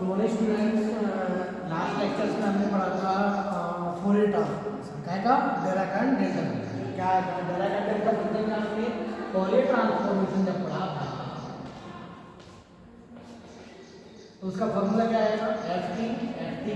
Morning students, last lectures में हमने पढ़ा था फोरियर ट्रांसफॉर्मेशन क्या का डायराक एंड डेल्टा क्या है। डायराक एंड डेल्टा फंक्शन का हमने फोरियर ट्रांसफॉर्मेशन जब पढ़ा था तो उसका फॉर्मूला क्या आएगा, ft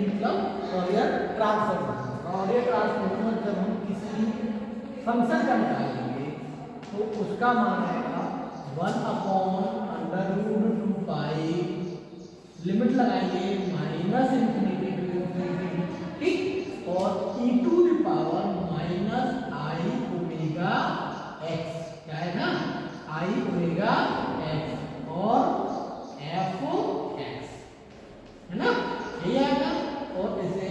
मतलब फोरियर ट्रांसफॉर्मेशन। फोरियर ट्रांसफॉर्मेशन जब हम किसी फंक्शन का निकालेंगे तो उसका मान आएगा 1/√2π, लिमिट लगाएंगे माइनस इंफिनिटी टू इंफिनिटी, ठीक, और e to the power minus i omega x, क्या है ना, आई ओमेगा एक्स और एफ एक्स, है ना, यही आएगा। और इसे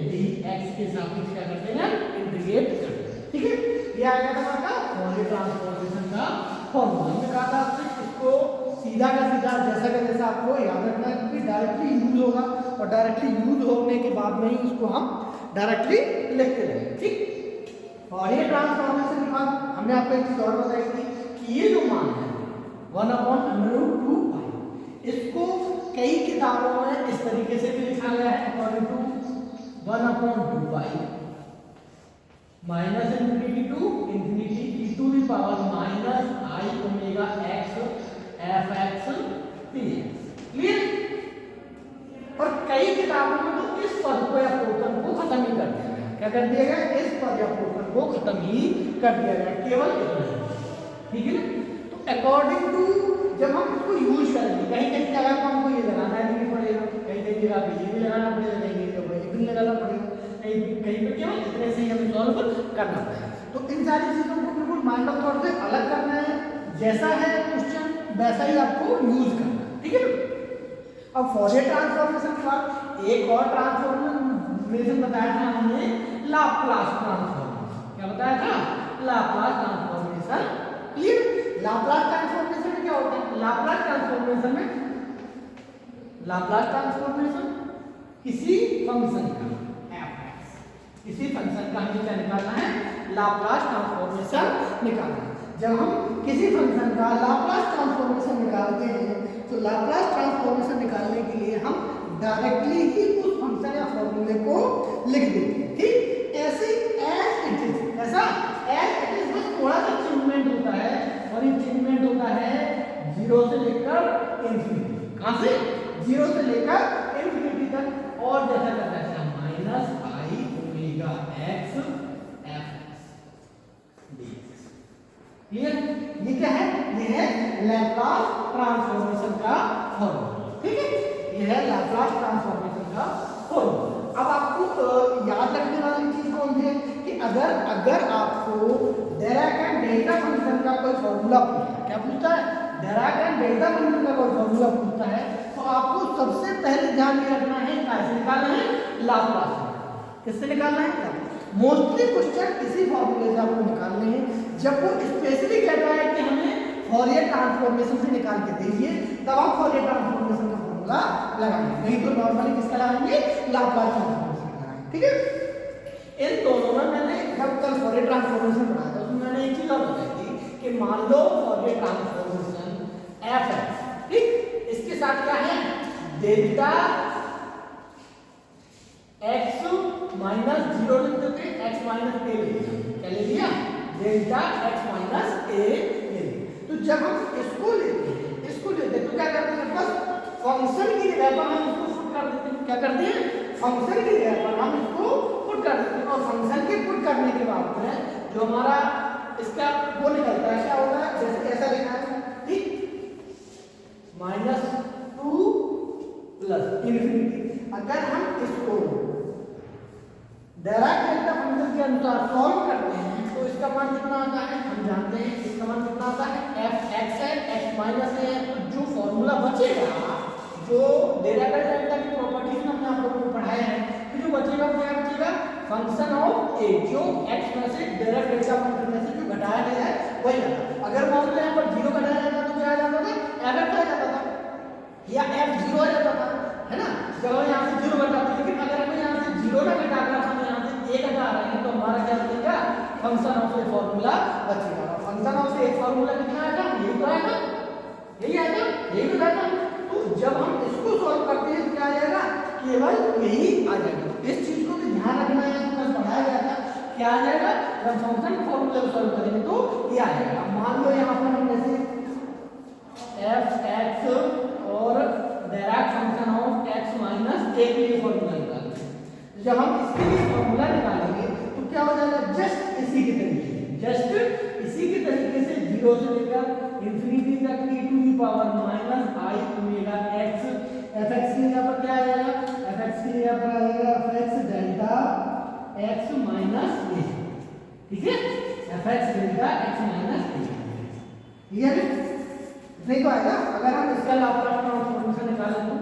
dx के सापेक्ष क्या करते हैं, इंटीग्रेट करते हैं, ठीक है। ये आएगा तुम्हारा फोरियर ट्रांसफॉर्मेशन का फॉर्मूला। हमने कहा था आपसे इसको सीधा का सीधा जैसा का जैसा आपको याद रखना है, क्योंकि डायरेक्टली यूज होगा और डायरेक्टली यूज होने के बाद में ही उसको हम डायरेक्टली लिखते रहेंगे, ठीक। फोरियर ट्रांसफॉर्मेशन के बाद हमने आपको एक चीज और बताई थी कि ये जो मान है 1/√2π, इसको कई किताबों में इस तरीके से भी लिखा गया है, according to 1/2π minus infinity to infinity e to the power minus i omega x f x dx, clear. और कई किताबों में तो इस पद को या पोर्शन को खत्म ही कर दिया गया, क्या कर दिया गया, इस पद या पोर्शन को खत्म ही कर दिया गया, केवल इतना ही, ठीक है ना। तो अकॉर्डिंग टू जब हम इसको यूज करेंगे, कहीं कहीं जगह को हमको ये लगाना नहीं पड़ेगा, कहीं कहीं जगह पे ये भी लगाना पड़ेगा, कहीं कहीं पे ये भी लगाना पड़ेगा, कहीं कहीं पे केवल इतने से ही हमें सॉल्व करना पड़ेगा। तो इन सारी चीजों को बिल्कुल माइंड ऑफ थॉट से अलग करना है, जैसा है क्वेश्चन वैसा ही आपको यूज करना है, ठीक है। अब फोरियर ट्रांसफॉर्मेशन के बाद एक और ट्रांसफॉर्मेशन बताया था हमने, लाप्लास ट्रांसफॉर्मेशन। क्या बताया था, Laplace transformation, clear. Laplace transformation में क्या होता है, लाप्लास ट्रांसफॉर्मेशन में लाप्लास ट्रांसफॉर्मेशन किसी फंक्शन का किसी फंक्शन का हमें क्या निकालना है, लाप्लास ट्रांसफॉर्मेशन निकालना है। जब हम किसी फंक्शन का लाप्लास ट्रांसफॉर्मेशन निकालते हैं तो लाप्लास ट्रांसफॉर्मेशन निकालने के लिए हम डायरेक्टली ही उस फंक्शन या फॉर्मूले को लिख देते हैं, ठीक। ऐसे एज इट इज, ऐसा एज इट इज, बस थोड़ा सा चेंजमेंट होता है, और ये चेंजमेंट होता है 0 से लेकर इंफिनिटी। कहां से, 0 से लेकर इंफिनिटी तक, और जैसा करता है minus i omega x f dx, clear. ये क्या है, ये है लैप्लास ट्रांसफॉर्मेशन का फॉर्मूला, ठीक है। ये है लैप्लास ट्रांसफॉर्मेशन का फॉर्मूला। अब आपको याद रखने वाली चीज कौन सी है कि अगर आपको डायराक एंड डेल्टा फंक्शन का कोई फॉर्मूला पूछता है, क्या पूछता है, डायराक एंड डेल्टा फंक्शन का कोई फॉर्मूला पूछता है, तो आपको सबसे पहले ध्यान में रखना है कैसे निकालना है, लाप्लास। किससे निकालना है, मोस्टली क्वेश्चन इसी फॉर्मूले से आपको निकालने हैं। जब वो स्पेशली कहता है कि हमें फोरियर ट्रांसफॉर्मेशन से निकाल के दीजिए, तब आप फोरियर ट्रांसफॉर्मेशन का फॉर्मूला लगाएंगे, नहीं तो नॉर्मली किसका लगाएंगे, लाप्लास ट्रांसफॉर्मेशन लगाएंगे, ठीक है। इन दोनों में मैंने जब कल फोरियर ट्रांसफॉर्मेशन पढ़ाया था उसमें मैंने एक चीज और बताई थी कि मान लो फोरियर ट्रांसफॉर्मेशन एफ एक्स, ठीक, इसके साथ क्या है, डेल्टा एक्स माइनस 0 लिख देते, एक्स माइनस ए ले लिया, क्या ले लिया, डेल्टा एक्स माइनस ए ले लिया। तो जब हम इसको लेते हैं तो क्या करते हैं, बस फंक्शन की जगह पर हम इसको पुट कर देते हैं, क्या करते हैं, फंक्शन की जगह पर हम इसको पुट कर देते हैं, और फंक्शन के पुट करने के बाद में जो हमारा इसका वो निकलता है, क्या होगा, जैसे ऐसा लिखा है, ठीक, -2 प्लस इंफिनिटी। अगर हम इसको डायराक डेल्टा फंक्शन के अनुसार सॉल्व करते हैं तो इसका मान कितना आता है, हम जानते हैं इसका मान कितना आता है, एफ एक्स है, एक्स माइनस है। तो जो फॉर्मूला बचेगा, जो डायराक डेल्टा की प्रॉपर्टीज हमने आप लोगों को पढ़ाया है, तो जो बचेगा वो क्या बचेगा, फंक्शन ऑफ ए, जो एक्स में से डायराक डेल्टा फंक्शन में से जो घटाया गया है वही आता। अगर मान लो यहाँ पर 0 घटाया जाता तो क्या आ जाता था, एफ एक्स आ जाता था या एफ 0 आ जाता था, है ना। जब हम यहाँ से 0 घटाते, लेकिन अगर हम यहाँ से 0 ना घटाकर हम यहाँ से 1 घटा रहे हैं तो हमारा क्या बचेगा, फंक्शन ऑफ ए फॉर्मूला बचेगा। फंक्शन ऑफ ए फॉर्मूला कितना आएगा, यही तो आएगा, यही आएगा, यही बताया। तो जब हम इसको सॉल्व करते हैं तो क्या आ जाएगा, केवल यही आ जाएगा। इस चीज को भी ध्यान रखना है, बस पढ़ाया गया था क्या आ जाएगा, जब फंक्शन फॉर्मूले को सॉल्व करेंगे तो ये आ जाएगा। अब मान लो यहाँ पर हम जैसे एफ एक्स और direct function of x minus a के लिए फॉर्मूला निकालते हैं। जब हम इसके लिए फॉर्मूला निकालेंगे तो क्या हो जाएगा, जस्ट इसी के तरीके से 0 से लेकर इंफिनिटी तक e to the power minus i omega x. F x के लिए यहाँ पर क्या आ जाएगा, एफ एक्स के लिए यहाँ पर आएगा f x delta x minus a, ठीक है, f x delta x minus a, clear है? नहीं तो आएगा। अगर हम इसका लाप्लास ट्रांसफॉर्मेशन निकालें तो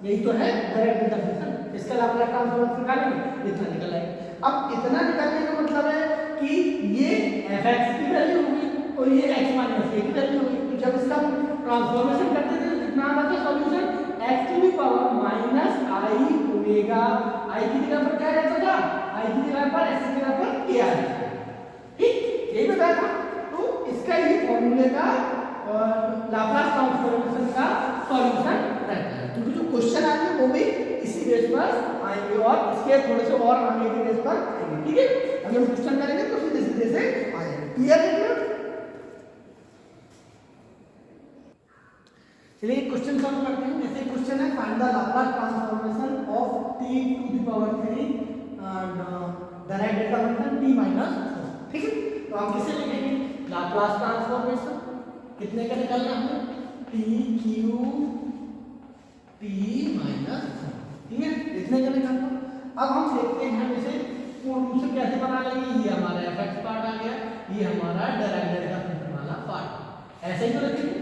यही तो है डायरेक्ट डेल्टा फंक्शन, इसका लाप्लास ट्रांसफॉर्मेशन निकालेंगे इतना निकल आएगा। अब इतना निकालने का मतलब है कि ये एफ एक्स की वैल्यू होगी और ये एक्स माइनस ए की वैल्यू होगी। तो जब इसका ट्रांसफॉर्मेशन करते थे तो कितना आता था solution, x to the power minus i omega, i की जगह पर क्या रहता था, आई की जगह पर एक्स की जगह पर ए आ जाता था, ठीक, यही बताया था। तो इसका ये फॉर्मूले का लाप्लास ट्रांसफॉर्मेशन का सॉल्यूशन रहता है। क्योंकि जो क्वेश्चन आएंगे वो भी इसी बेस पर आएंगे और इसके थोड़े से और आगे के बेस पर आएंगे, ठीक है। अगर हम क्वेश्चन करेंगे तो फिर इस तरह से आएंगे, क्लियर है? चलिए क्वेश्चन सॉल्व करते हैं। जैसे क्वेश्चन है find the Laplace transformation of t to the power 3 direct delta function t minus, ठीक है। तो हम किसे लिखेंगे, लाप्लास ट्रांसफॉर्मेशन कितने का निकालना है, t q t माइनस, ठीक है, इतने का निकालना। अब हम देखते हैं इसे पूर्ण रूप से कैसे बना लेंगे। ये हमारा fx पार्ट आ गया, ये हमारा डायरेक्ट डेल्टा फंक्शन वाला पार्ट, ऐसे ही तो लिखेंगे,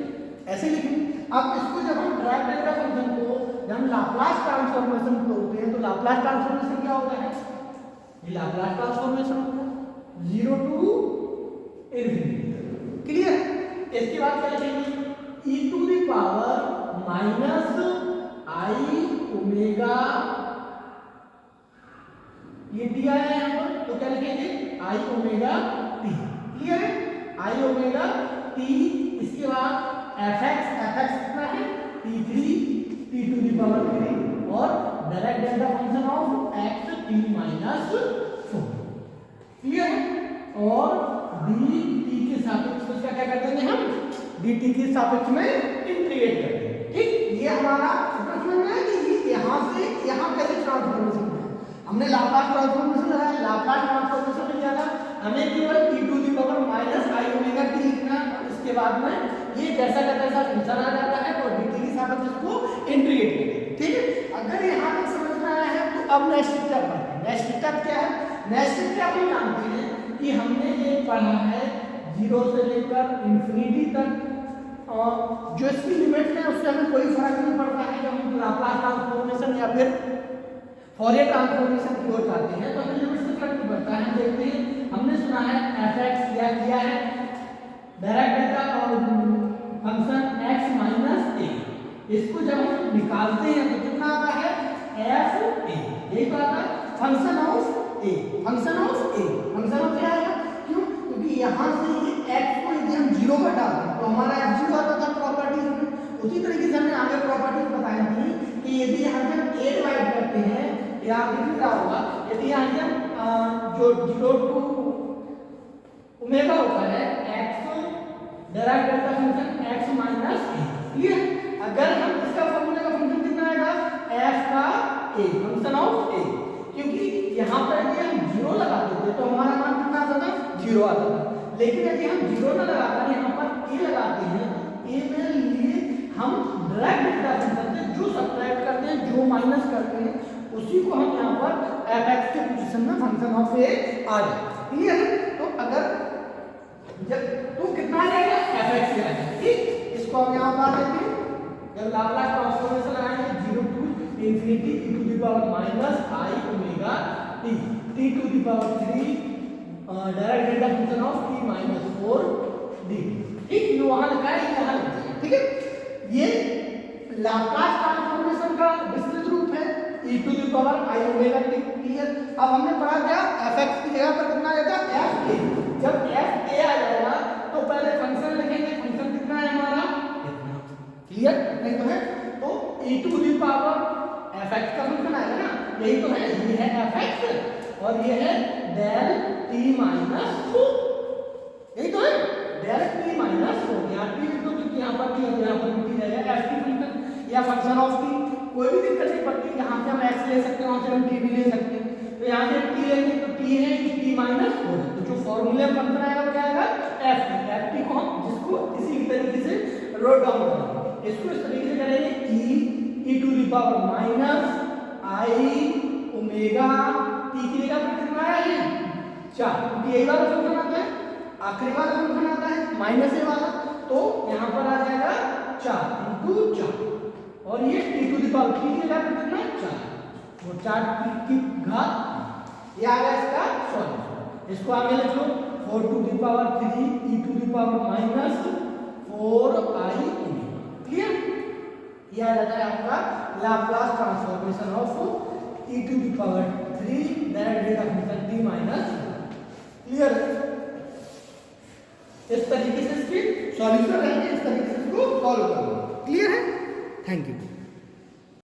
ऐसे लिखेंगे। अब इसको जब हम डायरेक्ट डेल्टा फंक्शन को जब हम लाप्लास ट्रांसफॉर्मेशन करते हैं तो लाप्लास ट्रांसफॉर्मेशन क्या होता है, ये लाप्लास ट्रांसफॉर्मेशन होता है 0 टू इन्फिनिटी, क्लियर। इसके बाद क्या लिखेंगे, e to the power minus i omega, ये टी आया है यहाँ पर, तो क्या लिखेंगे आई ओमेगा टी, क्लियर है, आई ओमेगा टी। इसके बाद एफ एक्स कितना है, t टू दी पावर 3 और direct delta function of x t minus 4, clear है। और डी टी के सापेक्ष में क्या कर देंगे हम, डी टी के सापेक्ष में इंटीग्रेट कर देंगे, ठीक। ये हमारा प्रश्न है कि यहाँ से यहाँ कैसे ट्रांसफॉर्मेशन है। हमने लाप्लास ट्रांसफॉर्मेशन लगाया, लाप्लास ट्रांसफॉर्मेशन में क्या था, हमें केवल e to the power minus i omega t लिखना है। इसके बाद में ये जैसा का तैसा फंक्शन आ जाता है और dt के साथ इसको इंटीग्रेट करेंगे, ठीक है। अगर यहाँ तक समझ में आया है तो अब नेक्स्ट स्टेप बढ़ते हैं। नेक्स्ट स्टेप क्या है, नेक्स्ट स्टेप हम जानते हैं कि हमने ये पढ़ा है 0 से लेकर इंफिनिटी तक, और जो इसकी लिमिट है उससे हमें कोई फर्क नहीं पड़ता है। जब हम लाप्लास ट्रांसफॉर्मेशन या फिर फॉरियर ट्रांसफॉर्मेशन की ओर जाते हैं तो हमें लिमिट से फर्क नहीं पड़ता है। देखते हैं, हमने सुना है एफ एक्स किया है डायरेक्ट डेल्टा और फंक्शन x माइनस ए, इसको जब हम निकालते हैं तो कितना आता है एफ ए, यही तो आता है function of A, function of A, function of क्या आएगा, क्यों, क्योंकि यहाँ से ये x को यदि हम 0 पर डालते हैं तो हमारा f 0 आता था प्रॉपर्टीज में। उसी तरीके से हमने आगे प्रॉपर्टीज बताई थी कि यदि यहाँ से हम a डिवाइड करते हैं, यहाँ पे क्या होगा, यदि यहाँ से हम जो 0 टू ओमेगा होता है x direct delta function x minus a, clear. अगर हम इसका फॉर्मूले का फंक्शन कितना आएगा, f का a, फंक्शन ऑफ a, क्योंकि यहाँ पर यदि हम 0 लगाते थे तो हमारा मान कितना आता था, 0 आता था। लेकिन यदि हम 0 न लगाकर यहाँ पर a लगाते हैं तो a में लिए हम डायरेक्ट डेल्टा फंक्शन से जो सब्ट्रैक्ट करते हैं, जो माइनस करते हैं, उसी को हम यहाँ पर f(x) के पोजीशन में फंक्शन ऑफ a आ जाए, क्लियर है। तो अगर जब तो कितना आ जाएगा f(x) आ जाएगा, ठीक। इसको हम यहाँ पर लेते हैं, जब लाप्लास ट्रांसफॉर्मेशन लगाएंगे 0 to infinity e to the power minus i omega t, t to the power 3 direct delta function of t minus 4 dt, ठीक। ये वहां लिखा है, यहाँ लिखा है, ठीक है। ये लाप्लास ट्रांसफॉर्मेशन का विस्तृत रूप है e to the power i omega t, clear. अब हमने पढ़ा क्या, f(x) की जगह पर कितना आएगा f(a), जब f(a) आ जाएगा तो पहले फंक्शन लिखेंगे, फंक्शन कितना है हमारा इतना, क्लियर, नहीं तो है। तो e to the power fx का फंक्शन आएगा ना, यही तो है, ये है fx और ये है del t माइनस 4, यही तो है del t माइनस 4। यहाँ t लिख दो क्योंकि यहाँ पर t है तो यहाँ पर t रहेगा, f t फंक्शन या फंक्शन ऑफ t, कोई भी दिक्कत नहीं पड़ती, यहाँ से हम x ले सकते हैं, वहाँ से हम t भी ले सकते हैं। तो यहाँ से t लेंगे तो t है t माइनस 4, तो जो फॉर्मूले में फंक्शन आएगा वो क्या आएगा f t को हम जिसको इसी तरीके से रोट डाउन करेंगे, इसको इस तरीके से करेंगे e to the power minus i omega t की जगह पर कितना आया है 4, क्योंकि यही वाला फंक्शन आता है, आखिरी वाला फंक्शन आता है माइनस ए वाला, तो यहाँ पर आ जाएगा 4 इंटू 4 और ये t to the power t की जगह पर कितना 4, वो 4 की घात, ये आ गया इसका सॉल्यूशन। इसको आगे लिख लो 4 to the power 3 e to the power minus 4 i omega, clear. ये आ जाता है आपका Laplace transformation of e to the power 3 that is function t minus, clear. इस तरीके से इसकी सॉल्यूशन रहेंगे, इस तरीके से इसको सॉल्व करना, क्लियर है। Thank you.